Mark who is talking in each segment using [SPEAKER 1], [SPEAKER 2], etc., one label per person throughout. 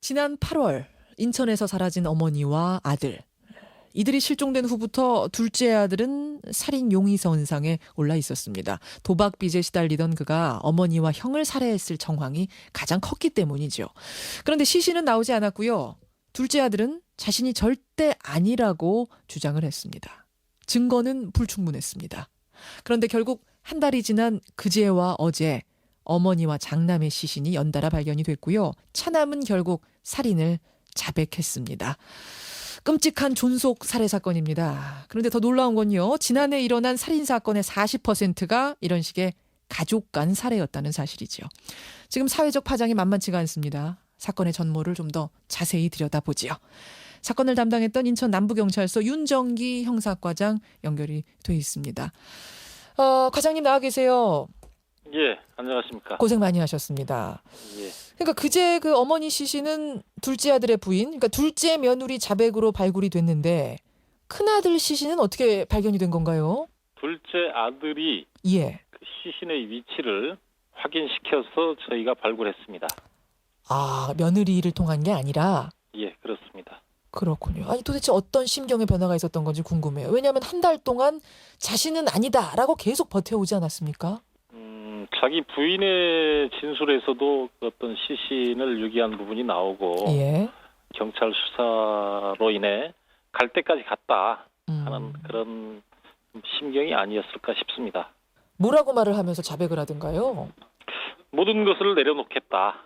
[SPEAKER 1] 지난 8월 인천에서 사라진 어머니와 아들. 이들이 실종된 후부터 둘째 아들은 살인 용의서 은상에 올라 있었습니다. 도박 빚에 시달리던 그가 어머니와 형을 살해했을 정황이 가장 컸기 때문이죠. 그런데 시신은 나오지 않았고요. 둘째 아들은 자신이 절대 아니라고 주장을 했습니다. 증거는 불충분했습니다. 그런데 결국 한 달이 지난 그제와 어제 어머니와 장남의 시신이 연달아 발견이 됐고요. 차남은 결국 살인을 자백했습니다. 끔찍한 존속 살해 사건입니다. 그런데 더 놀라운 건요. 지난해 일어난 살인 사건의 40%가 이런 식의 가족 간 살해였다는 사실이죠. 지금 사회적 파장이 만만치가 않습니다. 사건의 전모를 좀 더 자세히 들여다보지요. 사건을 담당했던 인천 남부경찰서 윤정기 형사과장 연결이 돼 있습니다. 과장님 나와 계세요.
[SPEAKER 2] 예, 안녕하십니까.
[SPEAKER 1] 고생 많이 하셨습니다.
[SPEAKER 2] 예.
[SPEAKER 1] 그러니까 그제 그 어머니 시신은 둘째 아들의 부인, 그러니까 둘째 며느리 자백으로 발굴이 됐는데 큰아들 시신은 어떻게 발견이 된 건가요?
[SPEAKER 2] 둘째 아들이
[SPEAKER 1] 예.
[SPEAKER 2] 그 시신의 위치를 확인시켜서 저희가 발굴했습니다.
[SPEAKER 1] 아, 며느리를 통한 게 아니라?
[SPEAKER 2] 예, 그렇습니다.
[SPEAKER 1] 그렇군요. 아니 도대체 어떤 심경의 변화가 있었던 건지 궁금해요. 왜냐하면 한 달 동안 자신은 아니다라고 계속 버텨오지 않았습니까?
[SPEAKER 2] 자기 부인의 진술에서도 어떤 시신을 유기한 부분이 나오고
[SPEAKER 1] 예.
[SPEAKER 2] 경찰 수사로 인해 갈 때까지 갔다 하는 그런 심경이 아니었을까 싶습니다.
[SPEAKER 1] 뭐라고 말을 하면서 자백을 하던가요?
[SPEAKER 2] 모든 것을 내려놓겠다.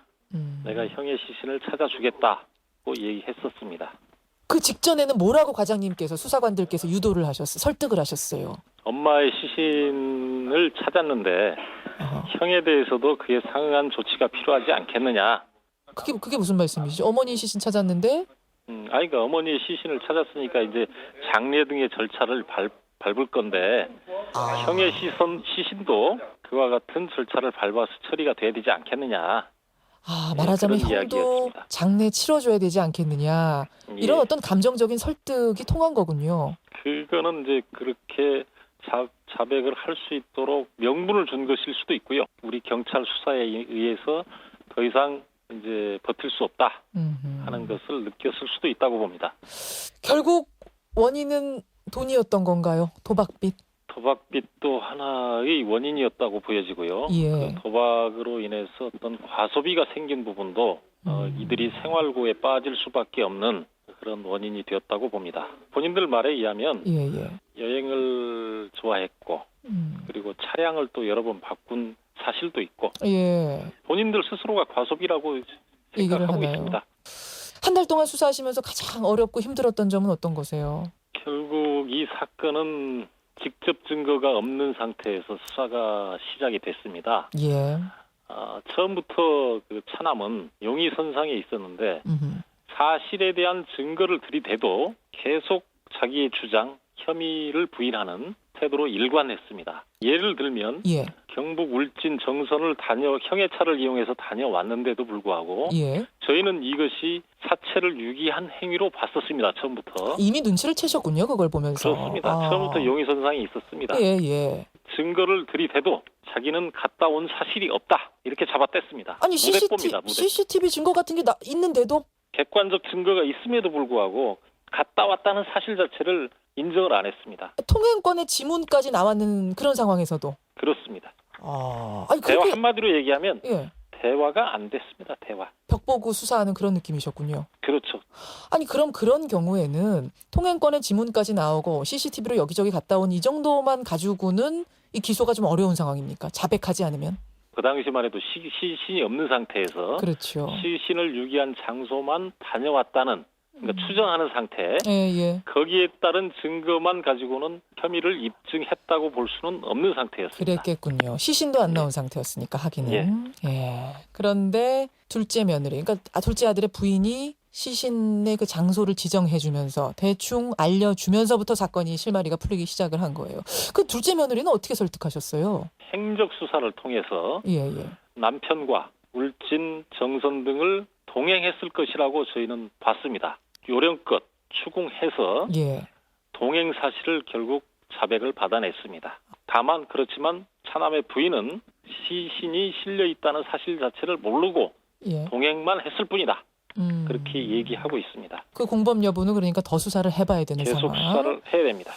[SPEAKER 2] 내가 형의 시신을 찾아주겠다고 얘기했었습니다.
[SPEAKER 1] 그 직전에는 뭐라고 과장님께서 수사관들께서 유도를 설득을 하셨어요?
[SPEAKER 2] 엄마의 시신을 찾았는데 형에 대해서도 그에 상응한 조치가 필요하지 않겠느냐.
[SPEAKER 1] 그게 무슨 말씀이시죠? 어머니 시신 찾았는데?
[SPEAKER 2] 그러니까 어머니의 시신을 찾았으니까 이제 장례 등의 절차를 밟을 건데 형의 시신도 그와 같은 절차를 밟아서 처리가 돼야 되지 않겠느냐.
[SPEAKER 1] 말하자면
[SPEAKER 2] 그런
[SPEAKER 1] 형도
[SPEAKER 2] 이야기였습니다.
[SPEAKER 1] 장례 치러줘야 되지 않겠느냐. 이런
[SPEAKER 2] 예.
[SPEAKER 1] 어떤 감정적인 설득이 통한 거군요.
[SPEAKER 2] 그거는 이제 그렇게 자백을 할 수 있도록 명분을 준 것일 수도 있고요. 우리 경찰 수사에 의해서 더 이상 이제 버틸 수 없다 하는 것을 느꼈을 수도 있다고 봅니다.
[SPEAKER 1] 결국 원인은 돈이었던 건가요? 도박빚?
[SPEAKER 2] 도박빚도 하나의 원인이었다고 보여지고요.
[SPEAKER 1] 예.
[SPEAKER 2] 그 도박으로 인해서 어떤 과소비가 생긴 부분도 이들이 생활고에 빠질 수밖에 없는 그런 원인이 되었다고 봅니다. 본인들 말에 의하면
[SPEAKER 1] 예.
[SPEAKER 2] 여행을 좋아했고 그리고 차량을 또 여러 번 바꾼 사실도 있고
[SPEAKER 1] 예.
[SPEAKER 2] 본인들 스스로가 과소비라고 생각하고 있습니다.
[SPEAKER 1] 한 달 동안 수사하시면서 가장 어렵고 힘들었던 점은 어떤 거세요?
[SPEAKER 2] 결국 이 사건은 직접 증거가 없는 상태에서 수사가 시작이 됐습니다.
[SPEAKER 1] 예.
[SPEAKER 2] 처음부터 그 차남은 용의선상에 있었는데 사실에 대한 증거를 들이대도 계속 자기의 주장, 혐의를 부인하는 태도로 일관했습니다. 예를 들면
[SPEAKER 1] 예.
[SPEAKER 2] 경북 울진 정선을 형의 차를 이용해서 다녀왔는데도 불구하고
[SPEAKER 1] 예.
[SPEAKER 2] 저희는 이것이 사체를 유기한 행위로 봤었습니다. 처음부터.
[SPEAKER 1] 이미 눈치를 채셨군요. 그걸 보면서.
[SPEAKER 2] 그렇습니다. 처음부터 용의선상이 있었습니다.
[SPEAKER 1] 예.
[SPEAKER 2] 증거를 들이대도 자기는 갔다 온 사실이 없다. 이렇게 잡아뗐습니다.
[SPEAKER 1] 아니
[SPEAKER 2] 무대뽀입니다.
[SPEAKER 1] CCTV 증거 같은 게 있는데도?
[SPEAKER 2] 객관적 증거가 있음에도 불구하고 갔다 왔다는 사실 자체를 인정을 안 했습니다.
[SPEAKER 1] 통행권의 지문까지 나왔는 그런 상황에서도?
[SPEAKER 2] 그렇습니다.
[SPEAKER 1] 아니
[SPEAKER 2] 대화
[SPEAKER 1] 그렇게
[SPEAKER 2] 한마디로 얘기하면
[SPEAKER 1] 예.
[SPEAKER 2] 대화가 안 됐습니다. 대화.
[SPEAKER 1] 벽 보고 수사하는 그런 느낌이셨군요.
[SPEAKER 2] 그렇죠.
[SPEAKER 1] 아니 그럼 그런 경우에는 통행권의 지문까지 나오고 CCTV로 여기저기 갔다 온 이 정도만 가지고는 이 기소가 좀 어려운 상황입니까? 자백하지 않으면?
[SPEAKER 2] 그 당시만 해도 시신이 없는 상태에서
[SPEAKER 1] 그렇죠.
[SPEAKER 2] 시신을 유기한 장소만 다녀왔다는 그러니까 추정하는 상태.
[SPEAKER 1] 예.
[SPEAKER 2] 거기에 따른 증거만 가지고는 혐의를 입증했다고 볼 수는 없는 상태였습니다.
[SPEAKER 1] 그랬겠군요. 시신도 안 나온 상태였으니까 하기는. 예. 그런데 둘째 며느리, 그러니까 둘째 아들의 부인이 시신의 그 장소를 지정해주면서 대충 알려주면서부터 사건이 실마리가 풀리기 시작을 한 거예요. 그 둘째 며느리는 어떻게 설득하셨어요?
[SPEAKER 2] 행적 수사를 통해서
[SPEAKER 1] 예.
[SPEAKER 2] 남편과 울진, 정선 등을 동행했을 것이라고 저희는 봤습니다. 요령껏 추궁해서
[SPEAKER 1] 예.
[SPEAKER 2] 동행 사실을 결국 자백을 받아냈습니다. 다만 그렇지만 차남의 부인은 시신이 실려 있다는 사실 자체를 모르고
[SPEAKER 1] 예.
[SPEAKER 2] 동행만 했을 뿐이다. 그렇게 얘기하고 있습니다.
[SPEAKER 1] 그 공범 여부는 그러니까 더 수사를 해봐야 되는
[SPEAKER 2] 계속
[SPEAKER 1] 상황.
[SPEAKER 2] 수사를 해야 됩니다.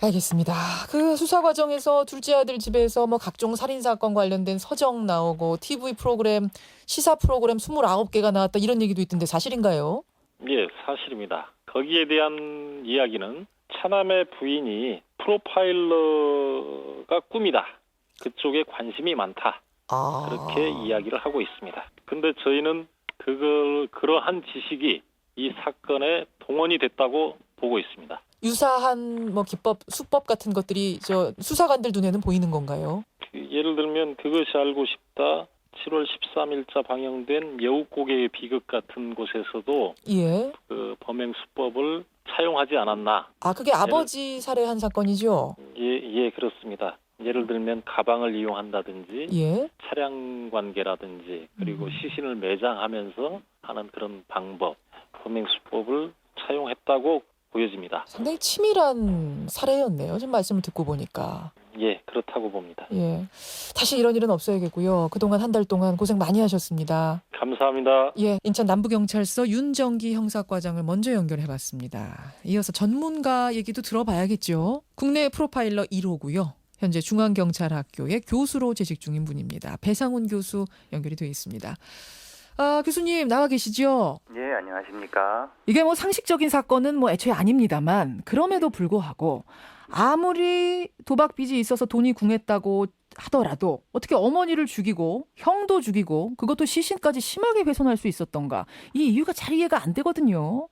[SPEAKER 1] 알겠습니다. 그 수사 과정에서 둘째 아들 집에서 뭐 각종 살인 사건 관련된 서적 나오고 TV 프로그램, 시사 프로그램 29개가 나왔다 이런 얘기도 있던데 사실인가요?
[SPEAKER 2] 예, 사실입니다. 거기에 대한 이야기는 차남의 부인이 프로파일러가 꿈이다. 그쪽에 관심이 많다. 그렇게 이야기를 하고 있습니다. 근데 저희는 그러한 지식이 이 사건에 동원이 됐다고 보고 있습니다.
[SPEAKER 1] 유사한 뭐 기법, 수법 같은 것들이 저 수사관들 눈에는 보이는 건가요?
[SPEAKER 2] 예를 들면 그것이 알고 싶다. 7월 13일자 방영된 여우고개의 비극 같은 곳에서도
[SPEAKER 1] 예.
[SPEAKER 2] 그 범행 수법을 차용하지 않았나.
[SPEAKER 1] 그게 아버지 살해한 사건이죠?
[SPEAKER 2] 예, 그렇습니다. 예를 들면 가방을 이용한다든지
[SPEAKER 1] 예.
[SPEAKER 2] 차량 관계라든지 그리고 시신을 매장하면서 하는 그런 방법, 범행 수법을 차용했다고 보여집니다.
[SPEAKER 1] 상당히 치밀한 살해였네요. 지금 말씀을 듣고 보니까.
[SPEAKER 2] 예, 그렇다고 봅니다.
[SPEAKER 1] 예. 다시 이런 일은 없어야겠고요. 그동안 한 달 동안 고생 많이 하셨습니다.
[SPEAKER 2] 감사합니다.
[SPEAKER 1] 예, 인천 남부경찰서 윤정기 형사과장을 먼저 연결해봤습니다. 이어서 전문가 얘기도 들어봐야겠죠. 국내 프로파일러 1호고요. 현재 중앙경찰학교의 교수로 재직 중인 분입니다. 배상훈 교수 연결이 되어 있습니다. 교수님 나와 계시죠?
[SPEAKER 3] 예, 안녕하십니까.
[SPEAKER 1] 이게 뭐 상식적인 사건은 뭐 애초에 아닙니다만 그럼에도 불구하고 아무리 도박 빚이 있어서 돈이 궁했다고 하더라도 어떻게 어머니를 죽이고 형도 죽이고 그것도 시신까지 심하게 훼손할 수 있었던가. 이 이유가 잘 이해가 안 되거든요.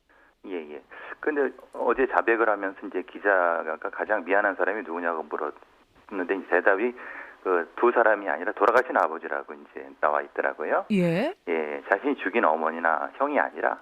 [SPEAKER 3] 예. 근데 어제 자백을 하면서 이제 기자가 가장 미안한 사람이 누구냐고 물었는데 대답이 그 두 사람이 아니라 돌아가신 아버지라고 이제 나와 있더라고요.
[SPEAKER 1] 예.
[SPEAKER 3] 예, 자신이 죽인 어머니나 형이 아니라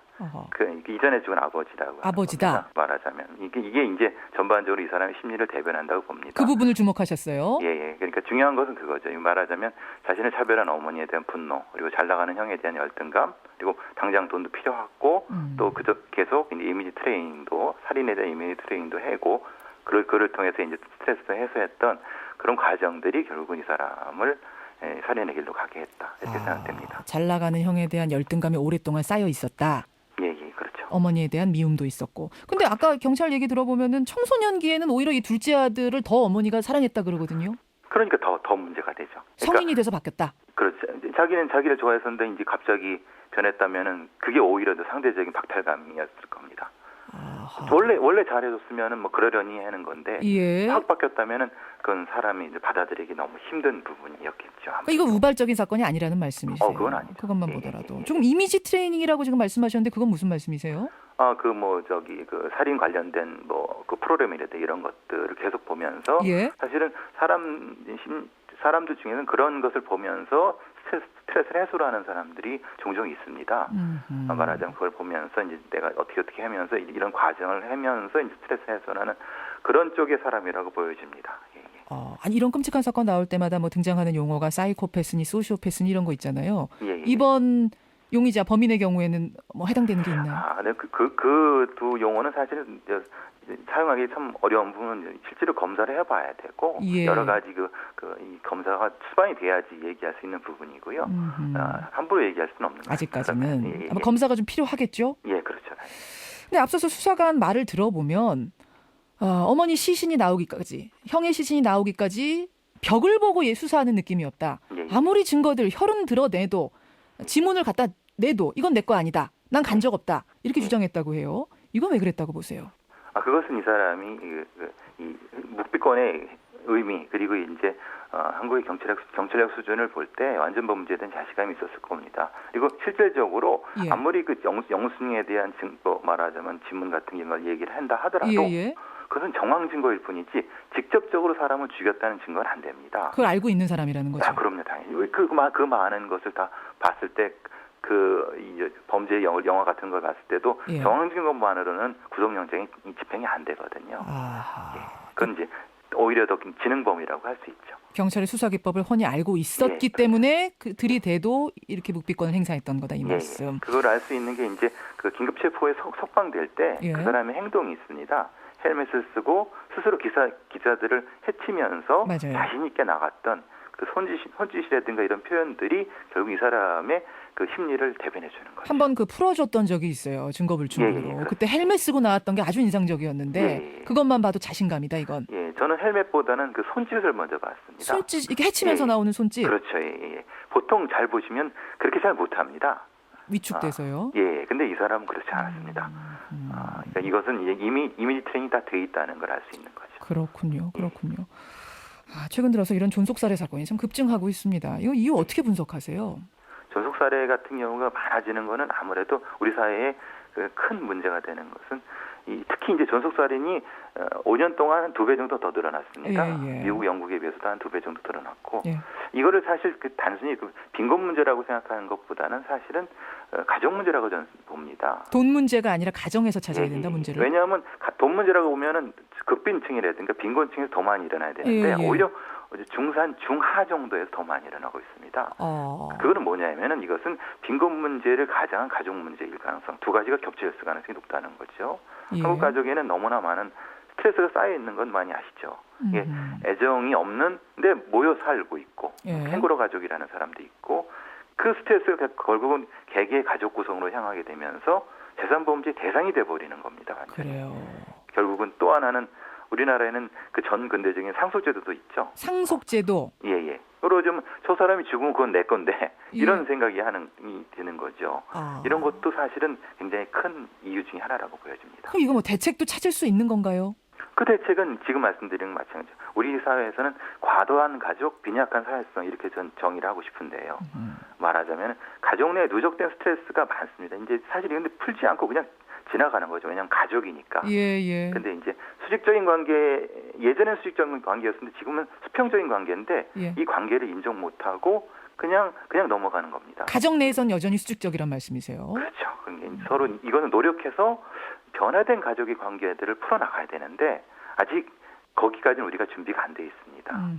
[SPEAKER 3] 그 이전에 죽은 아버지라고.
[SPEAKER 1] 아버지다.
[SPEAKER 3] 말하자면 이게 이제 전반적으로 이 사람의 심리를 대변한다고 봅니다.
[SPEAKER 1] 그 부분을 주목하셨어요.
[SPEAKER 3] 예. 그러니까 중요한 것은 그거죠. 말하자면 자신을 차별한 어머니에 대한 분노, 그리고 잘 나가는 형에 대한 열등감, 그리고 당장 돈도 필요하고 또 계속 이제 이미지 트레이닝도 살인에 대한 이미지 트레이닝도 하고 그를 통해서 이제 스트레스도 해소했던 그런 과정들이 결국은 이 사람을 살인의 길로 가게 했다. 이렇게 생각됩니다.
[SPEAKER 1] 잘 나가는 형에 대한 열등감이 오랫동안 쌓여 있었다.
[SPEAKER 3] 예, 그렇죠.
[SPEAKER 1] 어머니에 대한 미움도 있었고. 근데 아까 경찰 얘기 들어보면은 청소년기에는 오히려 이 둘째 아들을 더 어머니가 사랑했다 그러거든요.
[SPEAKER 3] 그러니까 더 문제가 되죠. 그러니까,
[SPEAKER 1] 성인이 돼서 바뀌었다.
[SPEAKER 3] 그렇죠. 자기는 자기를 좋아했었는데 이제 갑자기 변했다면은 그게 오히려 더 상대적인 박탈감이었을 겁니다. 원래 잘해줬으면은 뭐 그러려니 하는 건데
[SPEAKER 1] 예.
[SPEAKER 3] 확 바뀌었다면은 그건 사람이 이제 받아들이기 너무 힘든 부분이었겠죠.
[SPEAKER 1] 그러니까 이거 우발적인 사건이 아니라는 말씀이세요?
[SPEAKER 3] 그건 아니죠.
[SPEAKER 1] 그것만 보더라도. 조금 이미지 트레이닝이라고 지금 말씀하셨는데 그건 무슨 말씀이세요?
[SPEAKER 3] 그 살인 관련된 뭐 그 프로그램이라든지 이런 것들을 계속 보면서
[SPEAKER 1] 예.
[SPEAKER 3] 사실은 사람들 중에는 그런 것을 보면서 스트레스를 해소를 하는 사람들이 종종 있습니다. 말하자면 그걸 보면서 이제 내가 어떻게 하면서 이런 과정을 하면서 이제 스트레스 해소하는 그런 쪽의 사람이라고 보여집니다. 예.
[SPEAKER 1] 아니 이런 끔찍한 사건 나올 때마다 뭐 등장하는 용어가 사이코패스니 소시오패스니 이런 거 있잖아요.
[SPEAKER 3] 예.
[SPEAKER 1] 이번 용의자 범인의 경우에는 뭐 해당되는 게 있나요?
[SPEAKER 3] 네. 그 두 용어는 사실은 사용하기 참 어려운 부분은 실제로 검사를 해봐야 되고
[SPEAKER 1] 예.
[SPEAKER 3] 여러 가지 이 검사가 수반이 돼야지 얘기할 수 있는 부분이고요. 함부로 얘기할 수는 없는 거죠.
[SPEAKER 1] 아직까지는. 아마 검사가 좀 필요하겠죠?
[SPEAKER 3] 예, 그렇죠.
[SPEAKER 1] 근데 앞서서 수사관 말을 들어보면 어머니 시신이 나오기까지, 형의 시신이 나오기까지 벽을 보고 수사하는 느낌이었다.
[SPEAKER 3] 예.
[SPEAKER 1] 아무리 증거들 혈흔 드러내도 지문을 갖다 내도 이건 내 거 아니다. 난 간 적 없다. 이렇게 주장했다고 해요. 이건 왜 그랬다고 보세요?
[SPEAKER 3] 그것은 이 사람이 이 묵비권의 의미 그리고 이제 한국의 경찰력 수준을 볼 때 완전 범죄에 대한 자신감이 있었을 겁니다. 그리고 실질적으로
[SPEAKER 1] 예.
[SPEAKER 3] 아무리 그 영순이에 대한 증거 말하자면 지문 같은 걸 얘기를 한다 하더라도
[SPEAKER 1] 예.
[SPEAKER 3] 그것은 정황 증거일 뿐이지 직접적으로 사람을 죽였다는 증거는 안 됩니다.
[SPEAKER 1] 그걸 알고 있는 사람이라는 거죠.
[SPEAKER 3] 그럼요, 당연히. 그 많은 것을 다 봤을 때 이 범죄 영화 같은 걸 봤을 때도
[SPEAKER 1] 예.
[SPEAKER 3] 정황 증거만으로는 구속영장이 집행이 안 되거든요.
[SPEAKER 1] 아하.
[SPEAKER 3] 예. 그건 이제 오히려 더 지능범이라고 할 수 있죠.
[SPEAKER 1] 경찰의 수사 기법을 훤히 알고 있었기 때문에 그 들이대도 이렇게 묵비권을 행사했던 거다 이 말씀.
[SPEAKER 3] 그걸 알 수 있는 게 이제 그 긴급 체포에 석방될 때 그 사람의 행동이 있습니다. 헬멧을 쓰고 스스로 기자들을 해치면서
[SPEAKER 1] 맞아요.
[SPEAKER 3] 자신 있게 나갔던 그 손짓이라든가 이런 표현들이 결국 이 사람의 그 심리를 대변해 주는 거죠.
[SPEAKER 1] 한번 그 풀어줬던 적이 있어요. 증거불충분으로.
[SPEAKER 3] 예,
[SPEAKER 1] 그때 헬멧 쓰고 나왔던 게 아주 인상적이었는데
[SPEAKER 3] 예.
[SPEAKER 1] 그것만 봐도 자신감이다 이건.
[SPEAKER 3] 예, 저는 헬멧보다는 그 손짓을 먼저 봤습니다.
[SPEAKER 1] 손짓 이게 해치면서
[SPEAKER 3] 예.
[SPEAKER 1] 나오는 손짓.
[SPEAKER 3] 그렇죠. 예, 예. 보통 잘 보시면 그렇게 잘 못합니다.
[SPEAKER 1] 위축돼서요.
[SPEAKER 3] 예, 근데 이 사람은 그렇지 않았습니다. 그러니까 이것은 이제 이미지 트레이닝이 다 돼 있다는 걸 알 수 있는 거죠.
[SPEAKER 1] 그렇군요. 최근 들어서 이런 존속살해 사건이 참 급증하고 있습니다. 이거 이유 어떻게 분석하세요?
[SPEAKER 3] 존속 살해 같은 경우가 많아지는 것은 아무래도 우리 사회에 그 큰 문제가 되는 것은 특히 이제 존속 살인이 5년 동안 2배 정도 더 늘어났습니다.
[SPEAKER 1] 예.
[SPEAKER 3] 미국, 영국에 비해서도 한 2배 정도 늘어났고
[SPEAKER 1] 예.
[SPEAKER 3] 이거를 사실 그 단순히 그 빈곤 문제라고 생각하는 것보다는 사실은 가정 문제라고 저는 봅니다.
[SPEAKER 1] 돈 문제가 아니라 가정에서 찾아야 된다 문제를.
[SPEAKER 3] 왜냐하면 돈 문제라고 보면은 극빈층이라든가 빈곤층에서 더 많이 일어나야 되는데
[SPEAKER 1] 예.
[SPEAKER 3] 오히려 중산, 중하 정도에서 더 많이 일어나고 있습니다. 그거는 뭐냐면은 이것은 빈곤 문제를 가장한 가족 문제일 가능성, 두 가지가 겹쳐질 가능성이 높다는 거죠.
[SPEAKER 1] 예.
[SPEAKER 3] 한국 가족에는 너무나 많은 스트레스가 쌓여 있는 건 많이 아시죠. 이게 애정이 없는데 모여 살고 있고
[SPEAKER 1] 예.
[SPEAKER 3] 캥거루 가족이라는 사람도 있고 그 스트레스가 결국은 개개의 가족 구성으로 향하게 되면서 재산범죄 대상이 돼버리는 겁니다. 완전히.
[SPEAKER 1] 그래요.
[SPEAKER 3] 결국은 또 하나는 우리나라에는 그 전 근대적인 상속제도도 있죠.
[SPEAKER 1] 상속제도.
[SPEAKER 3] 예. 그러면 저 사람이 죽으면 그건 내 건데
[SPEAKER 1] 예.
[SPEAKER 3] 이런 생각이 드는 거죠. 이런 것도 사실은 굉장히 큰 이유 중에 하나라고 보여집니다.
[SPEAKER 1] 그럼 이거 뭐 대책도 찾을 수 있는 건가요?
[SPEAKER 3] 그 대책은 지금 말씀드린 것 마찬가지죠. 우리 사회에서는 과도한 가족, 빈약한 사회성 이렇게 전 정의를 하고 싶은데요. 말하자면 가족 내에 누적된 스트레스가 많습니다. 이제 사실 이런데 풀지 않고 그냥 지나가는 거죠. 왜냐하면 가족이니까.
[SPEAKER 1] 예.
[SPEAKER 3] 근데 이제 수직적인 관계, 예전엔 수직적인 관계였는데 지금은 수평적인 관계인데
[SPEAKER 1] 예.
[SPEAKER 3] 이 관계를 인정 못하고 그냥 넘어가는 겁니다.
[SPEAKER 1] 가정 내에선 여전히 수직적이란 말씀이세요.
[SPEAKER 3] 그렇죠. 그러니까 서로 이거는 노력해서 변화된 가족의 관계들을 풀어나가야 되는데 아직 거기까지는 우리가 준비가 안 돼 있습니다.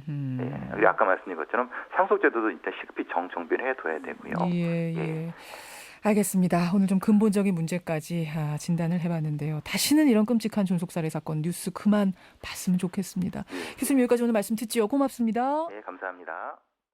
[SPEAKER 3] 예. 아까 말씀드린 것처럼 상속제도도 일단 시급히 정비를 해둬야 되고요.
[SPEAKER 1] 예. 알겠습니다. 오늘 좀 근본적인 문제까지 진단을 해봤는데요. 다시는 이런 끔찍한 존속살해 사건 뉴스 그만 봤으면 좋겠습니다. 교수님 여기까지 오늘 말씀 듣지요. 고맙습니다.
[SPEAKER 3] 네, 감사합니다.